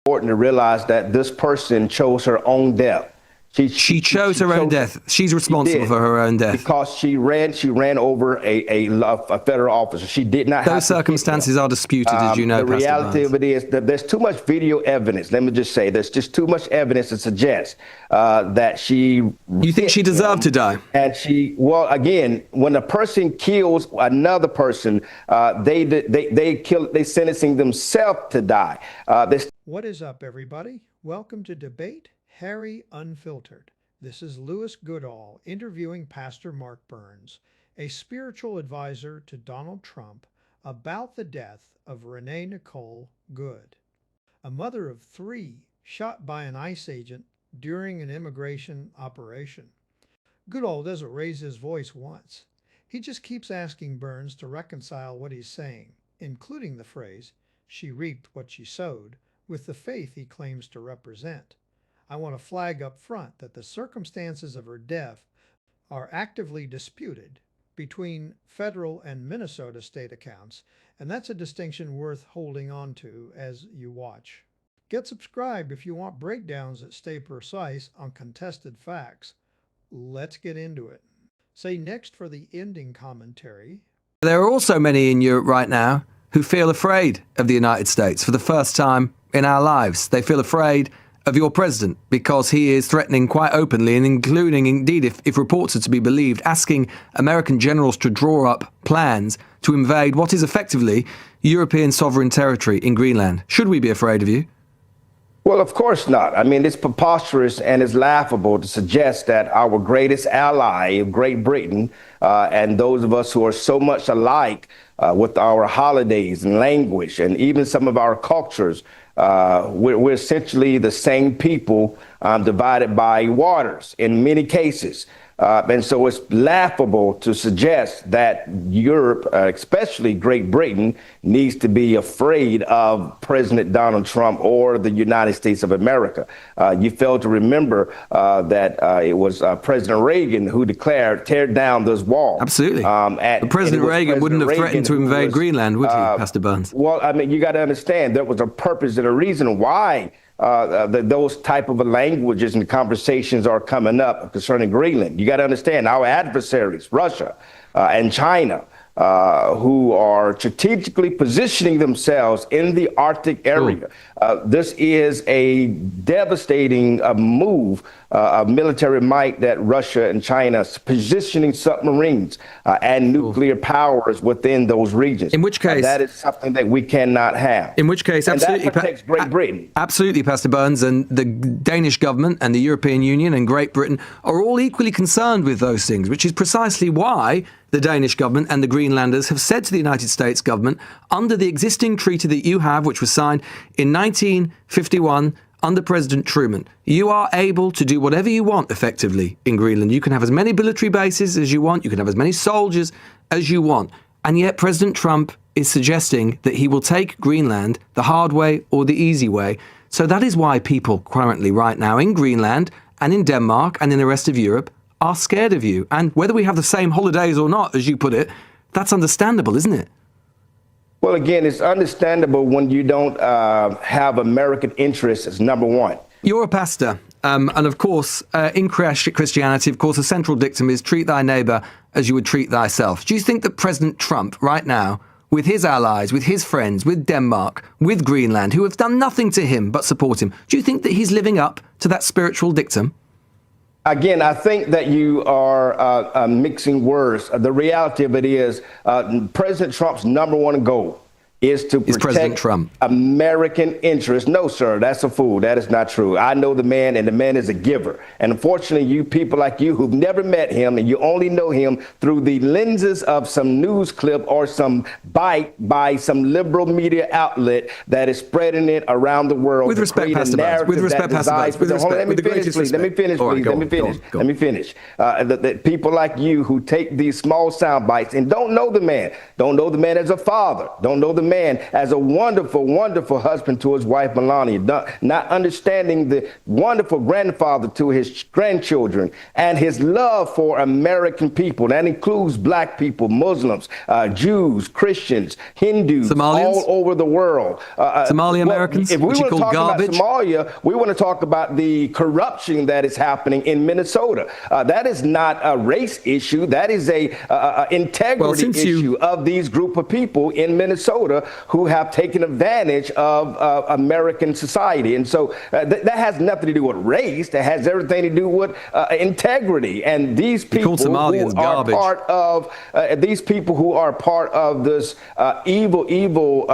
important to realize that this person chose her own death. She chose her own death. She's responsible for her own death. Because she ran over a federal officer. She did not have those circumstances are disputed, as you know, the Pastor reality Barnes. of it is that there's too much video evidence. Let me just say, there's just too much evidence to suggest that she... You think she deserved to die? And well, again, when a person kills another person, they sentencing themselves to die. What is up, everybody? Welcome to Debate Harry Unfiltered. This is Goodall interviewing Pastor Mark Burns, a spiritual advisor to Donald Trump, about the death of Renee Nicole Good, a mother of 3 shot by an ICE agent during an immigration operation. Goodall doesn't raise his voice once. He just keeps asking Burns to reconcile what he's saying, including the phrase, "She reaped what she sowed," with the faith he claims to represent. I want to flag up front that the circumstances of her death are actively disputed between federal and Minnesota state accounts, and that's a distinction worth holding on to as you watch. Get subscribed if you want breakdowns that stay precise on contested facts. Let's get into it. Say next for the ending commentary. There are also many in Europe right now who feel afraid of the United States for the first time in our lives. They feel afraid of your president because he is threatening quite openly, and including, indeed, if reports are to be believed, asking American generals to draw up plans to invade what is effectively European sovereign territory in Greenland. Should we be afraid of you? Well, of course not. I mean, it's preposterous and it's laughable to suggest that our greatest ally, Great Britain, and those of us who are so much alike with our holidays and language and even some of our cultures, we're essentially the same people divided by waters in many cases. And so it's laughable to suggest that Europe, especially Great Britain, needs to be afraid of President Donald Trump or the United States of America. You fail to remember that it was President Reagan who declared, tear down this wall. Absolutely. But President Reagan wouldn't have threatened to invade Greenland, would he, Pastor Burns? Well, I mean, you got to understand there was a purpose and a reason why those type of languages and conversations are coming up concerning Greenland. You got to understand our adversaries, Russia and China, who are strategically positioning themselves in the Arctic area. This is a devastating move of military might that Russia and China is positioning submarines and nuclear powers within those regions. In which case, that is something that we cannot have. In which case, absolutely, that protects Great Britain. Absolutely, Pastor Burns, and the Danish government and the European Union and Great Britain are all equally concerned with those things, which is precisely why the Danish government and the Greenlanders have said to the United States government, under the existing treaty that you have, which was signed in 1951 under President Truman, you are able to do whatever you want effectively in Greenland. You can have as many military bases as you want. You can have as many soldiers as you want. And yet President Trump is suggesting that he will take Greenland the hard way or the easy way. So that is why people currently right now in Greenland and in Denmark and in the rest of Europe are scared of you. And whether we have the same holidays or not, as you put it, that's understandable, isn't it? Well, again, it's understandable when you don't have American interests as number one. You're a pastor. And of course, in Christianity, of course, a central dictum is treat thy neighbor as you would treat thyself. Do you think that President Trump right now, with his allies, with his friends, with Denmark, with Greenland, who have done nothing to him but support him, do you think that he's living up to that spiritual dictum? Again, I think that you are mixing words. The reality of it is President Trump's number one goal is to protect American interests. No, sir, that's a fool. That is not true. I know the man, and the man is a giver. And unfortunately, you people like you who've never met him and you only know him through the lenses of some news clip or some bite by some liberal media outlet that is spreading it around the world. With respect, Pastor Burns. With respect, Pastor Burns. With respect. Let me finish, please. Let me finish, please. Let me finish. Let me finish. The people like you who take these small sound bites and don't know the man, don't know the man as a father, don't know the man, as a wonderful, wonderful husband to his wife, Melania, not understanding the wonderful grandfather to his grandchildren, and his love for American people. That includes black people, Muslims, Jews, Christians, Hindus, Somalians? all over the world. Somali Americans, if we which you want to call talk garbage? about Somalia, we want to talk about the corruption that is happening in Minnesota. That is not a race issue. That is a integrity issue of these group of people in Minnesota who have taken advantage of American society. And so that has nothing to do with race. That has everything to do with integrity. And these people who are part of these people who are part of this evil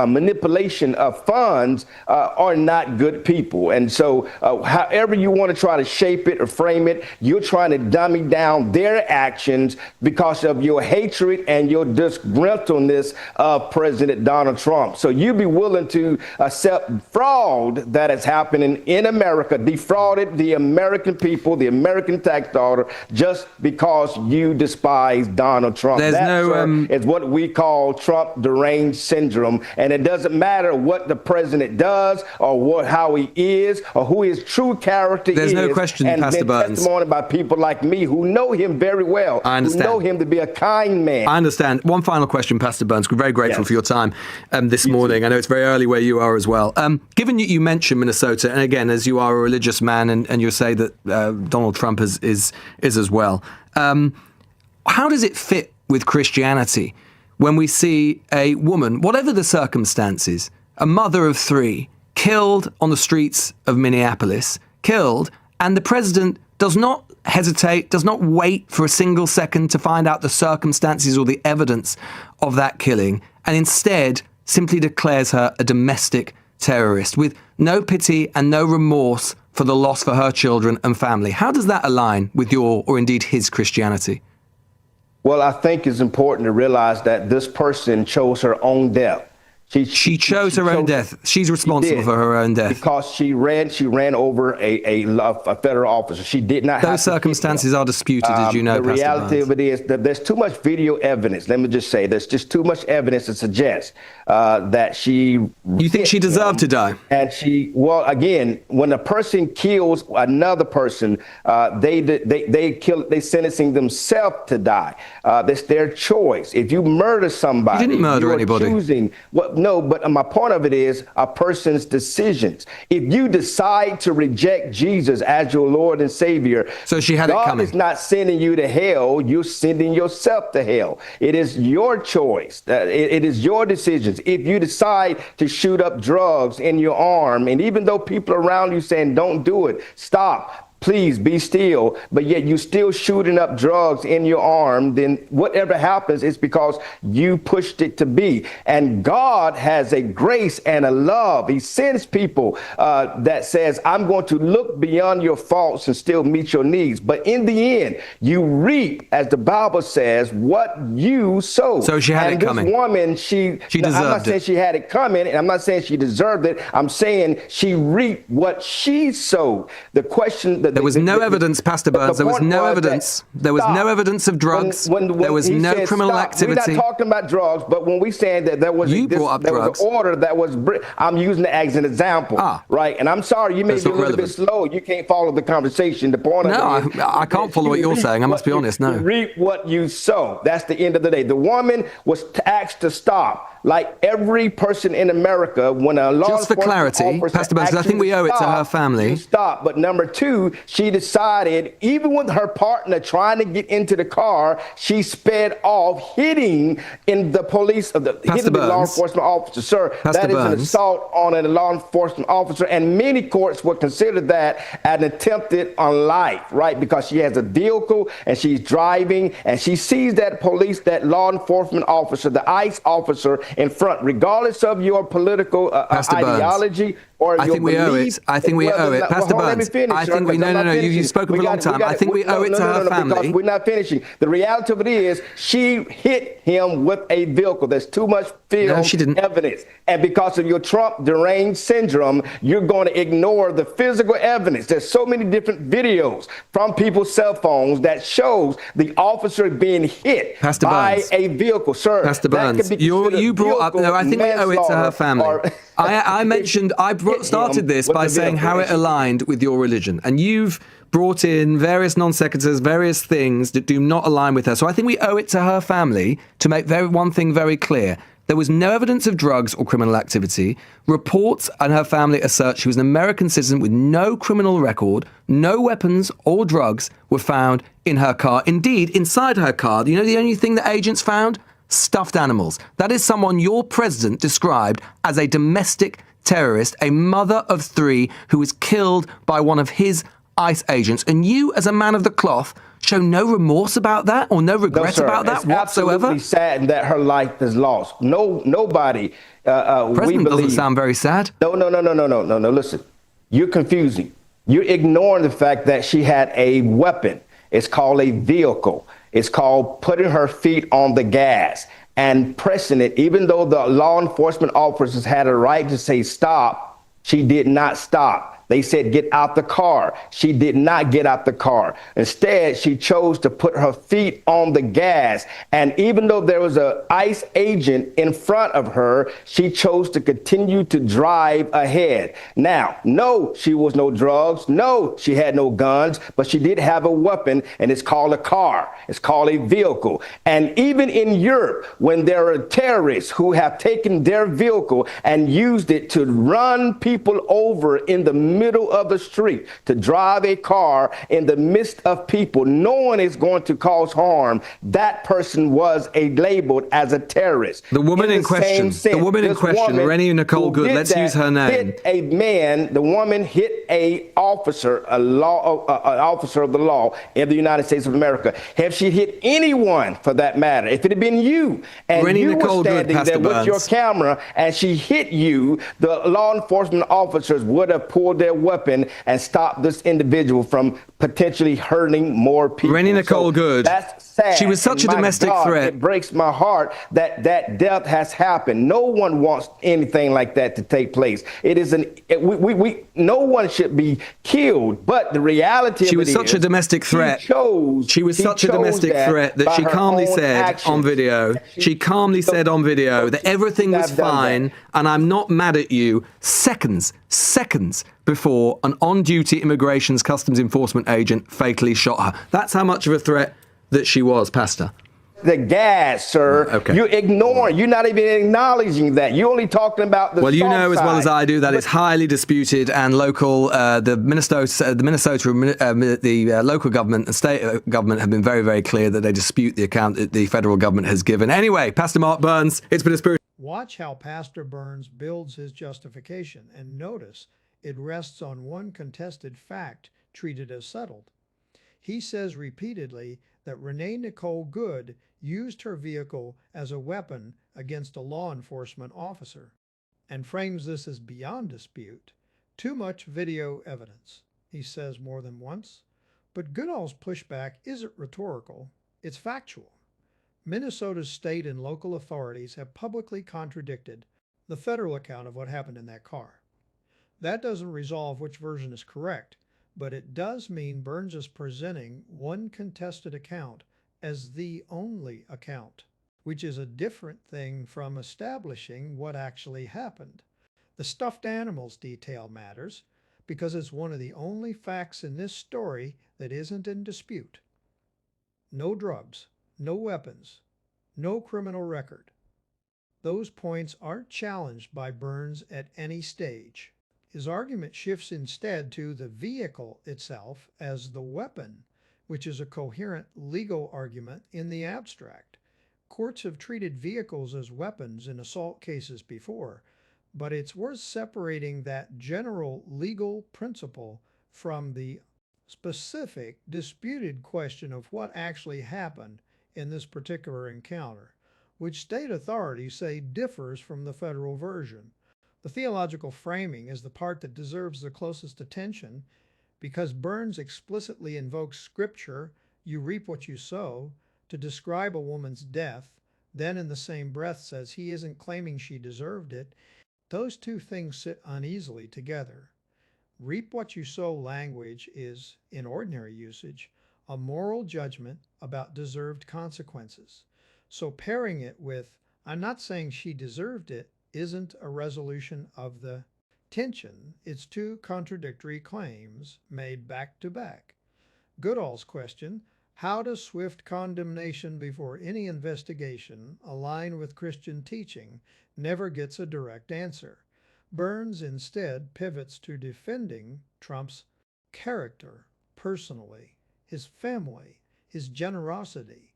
manipulation of funds are not good people. And so however you want to try to shape it or frame it, you're trying to dummy down their actions because of your hatred and your disgruntledness of President Donald Trump. So you'd be willing to accept fraud that is happening in America, defrauded the American people, the American tax dollar, just because you despise Donald Trump. That is what we call Trump deranged syndrome. And it doesn't matter what the president does or how he is or who his true character is. There's no question, and Pastor Burns. Testimony by people like me who know him very well. I understand. Who know him to be a kind man. I understand. One final question, Pastor Burns. We're very grateful for your time this morning. I know it's very early where you are as well. Given you mentioned Minnesota, and again, as you are a religious man, and you say that Donald Trump is as well, how does it fit with Christianity when we see a woman, whatever the circumstances, a mother of three, killed on the streets of Minneapolis, killed, and the president does not hesitate, does not wait for a single second to find out the circumstances or the evidence of that killing, and instead simply declares her a domestic terrorist with no pity and no remorse for the loss for her children and family? How does that align with your, or indeed his, Christianity? Well, I think it's important to realize that this person chose her own death. She chose her own death. She's responsible for her own death. Because she ran over a federal officer. She did not have those circumstances are disputed, as you know, the reality of it is that there's too much video evidence. Let me just say, there's just too much evidence to suggest that she... You think she deserved to die? And well, again, when a person kills another person, they sentencing themselves to die. That's their choice. If you murder somebody... You didn't murder anybody. Choosing no, but my point of it is a person's decisions. If you decide to reject Jesus as your Lord and Savior, so she had it coming. God is not sending you to hell. You're sending yourself to hell. It is your choice. It is your decisions. If you decide to shoot up drugs in your arm, and even though people around you saying, don't do it, stop. Please be still, but yet you still shooting up drugs in your arm, then whatever happens is because you pushed it to be. And God has a grace and a love. He sends people that says, I'm going to look beyond your faults and still meet your needs. But in the end, you reap, as the Bible says, what you sow. So she had it coming. This woman, she deserved I'm not saying she had it coming, and I'm not saying she deserved it. I'm saying she reaped what she sowed. The question... There was no evidence, Pastor Burns. There was no evidence. There was no evidence of drugs. There was no criminal activity. We're not talking about drugs, but when we saying that there was an order that was, I'm using it as an example, right? And I'm sorry, you may be a little bit slow. You can't follow the conversation. The point of it is, I can't follow what you're saying. I must be honest. No. You reap what you sow. That's the end of the day. The woman was asked to stop. Like every person in America, when a law just for clarity, Pastor Burns, I think we owe it to her family. Stop. But number two, she decided, even with her partner trying to get into the car, she sped off, hitting in the police, hitting the law enforcement officer. Sir, that is an assault on a law enforcement officer, and many courts would consider that an attempted on life, right? Because she has a vehicle and she's driving, and she sees that law enforcement officer, the ICE officer, in front, regardless of your political ideology. or I your think we owe belief. it. I think we owe it. Pastor Hold on, let me Burns, finish, I sir, think we, 'cause no, I'm no, not no, finishing. you've spoken for a long time. I think we owe it to her Because family. we're not finishing. The reality of it is she hit him with a vehicle. There's too much No, film she didn't. evidence. And because of your Trump deranged syndrome, you're going to ignore the physical evidence. There's so many different videos from people's cell phones that shows the officer being hit Pastor by Burns. a vehicle. Sir, Pastor that Burns, could be you brought up. No, I think we owe it to her manslaughter family. or- I mentioned. Started this with by the saying how it vehicle. aligned with your religion, and you've brought in various non sequiturs, various things that do not align with her. So I think we owe it to her family to make one thing very clear. There was no evidence of drugs or criminal activity. Reports and her family assert she was an American citizen with no criminal record. No weapons or drugs were found in her car. Indeed, inside her car, you know the only thing that agents found? Stuffed animals. That is someone your president described as a domestic terrorist, a mother of three who was killed by one of his ICE agents. And you, as a man of the cloth, show no remorse about that or no regret about that it's whatsoever? absolutely sad that her life is lost. Nobody. President we believe. doesn't sound very sad. No. Listen, you're confusing. You're ignoring the fact that she had a weapon. It's called a vehicle. It's called putting her feet on the gas and pressing it. Even though the law enforcement officers had a right to say stop, she did not stop. They said, get out the car. She did not get out the car. Instead, she chose to put her feet on the gas. And even though there was an ICE agent in front of her, she chose to continue to drive ahead. Now, no, she was no drugs. No, she had no guns, but she did have a weapon, and it's called a car. It's called a vehicle. And even in Europe, when there are terrorists who have taken their vehicle and used it to run people over in the middle of the street, to drive a car in the midst of people, knowing it's going to cause harm, that person was labeled as a terrorist. The woman in question, Renee Nicole Good, let's use her name. Hit a man, the woman hit an officer, an officer of the law in the United States of America. Have she hit anyone for that matter? If it had been you and Renee you Nicole were standing Good, there with Burns. your camera and she hit you, the law enforcement officers would have pulled their weapon and stopped this individual from potentially hurting more people. Renee Nicole Good. That's sad. She was such a domestic threat. It breaks my heart that death has happened. No one wants anything like that to take place. It is no one should be killed, but the reality of it is she was such a domestic threat. She was such a domestic threat that she calmly said on video. She calmly said on video that everything was fine and I'm not mad at you. Seconds before an on-duty Immigration's Customs Enforcement agent fatally shot her. That's how much of a threat that she was, Pastor. The gas, sir. Okay. You're ignoring. You're not even acknowledging that. You're only talking about the. Well, you know as well as I do that but it's highly disputed, and local, the local government and state government have been very, very clear that they dispute the account that the federal government has given. Anyway, Pastor Mark Burns, it's been a spiritual. Watch how Pastor Burns builds his justification, and notice it rests on one contested fact treated as settled. He says repeatedly that Renee Nicole Good used her vehicle as a weapon against a law enforcement officer, and frames this as beyond dispute. Too much video evidence, he says more than once. But Goodall's pushback isn't rhetorical, it's factual. Minnesota's state and local authorities have publicly contradicted the federal account of what happened in that car. That doesn't resolve which version is correct, but it does mean Burns is presenting one contested account as the only account, which is a different thing from establishing what actually happened. The stuffed animals detail matters because it's one of the only facts in this story that isn't in dispute. No drugs, no weapons, no criminal record. Those points aren't challenged by Burns at any stage. His argument shifts instead to the vehicle itself as the weapon, which is a coherent legal argument in the abstract. Courts have treated vehicles as weapons in assault cases before, but it's worth separating that general legal principle from the specific disputed question of what actually happened in this particular encounter, which state authorities say differs from the federal version. The theological framing is the part that deserves the closest attention because Burns explicitly invokes scripture, you reap what you sow, to describe a woman's death, then in the same breath says he isn't claiming she deserved it. Those two things sit uneasily together. Reap what you sow language is, in ordinary usage, a moral judgment about deserved consequences. So pairing it with, I'm not saying she deserved it, isn't a resolution of the tension. It's two contradictory claims made back to back. Goodall's question, how does swift condemnation before any investigation align with Christian teaching, never gets a direct answer. Burns instead pivots to defending Trump's character personally, his family, his generosity,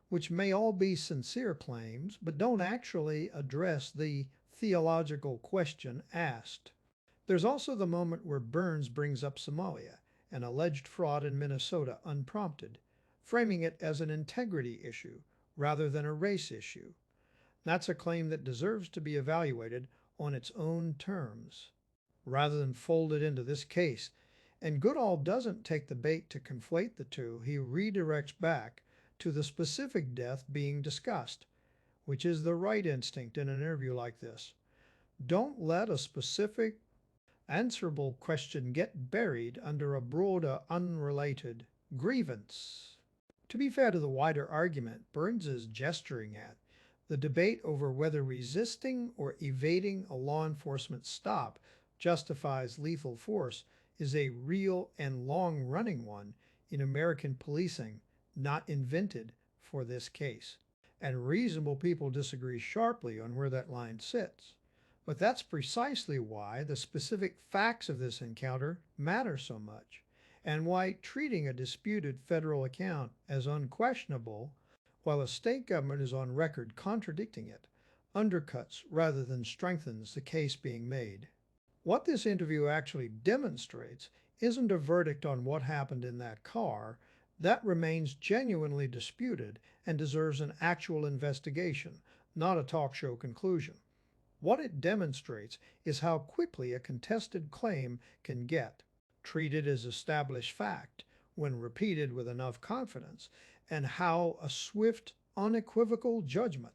which may all be sincere claims, but don't actually address the theological question asked. There's also the moment where Burns brings up Somalia, an alleged fraud in Minnesota unprompted, framing it as an integrity issue rather than a race issue. That's a claim that deserves to be evaluated on its own terms, rather than folded into this case. And Goodall doesn't take the bait to conflate the two. He redirects back to the specific death being discussed, which is the right instinct in an interview like this. Don't let a specific answerable question get buried under a broader, unrelated grievance. To be fair to the wider argument Burns is gesturing at, the debate over whether resisting or evading a law enforcement stop justifies lethal force is a real and long-running one in American policing, not invented for this case. And reasonable people disagree sharply on where that line sits. But that's precisely why the specific facts of this encounter matter so much, and why treating a disputed federal account as unquestionable, while a state government is on record contradicting it, undercuts rather than strengthens the case being made. What this interview actually demonstrates isn't a verdict on what happened in that car. That remains genuinely disputed and deserves an actual investigation, not a talk show conclusion. What it demonstrates is how quickly a contested claim can get treated as established fact when repeated with enough confidence, and how a swift, unequivocal judgment,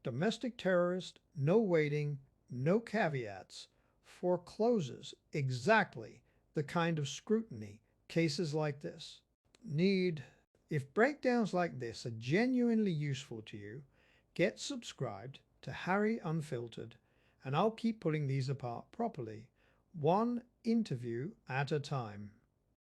domestic terrorist, no waiting, no caveats, forecloses exactly the kind of scrutiny cases like this need. If breakdowns like this are genuinely useful to you, get subscribed to Harry Unfiltered, and I'll keep pulling these apart properly, one interview at a time.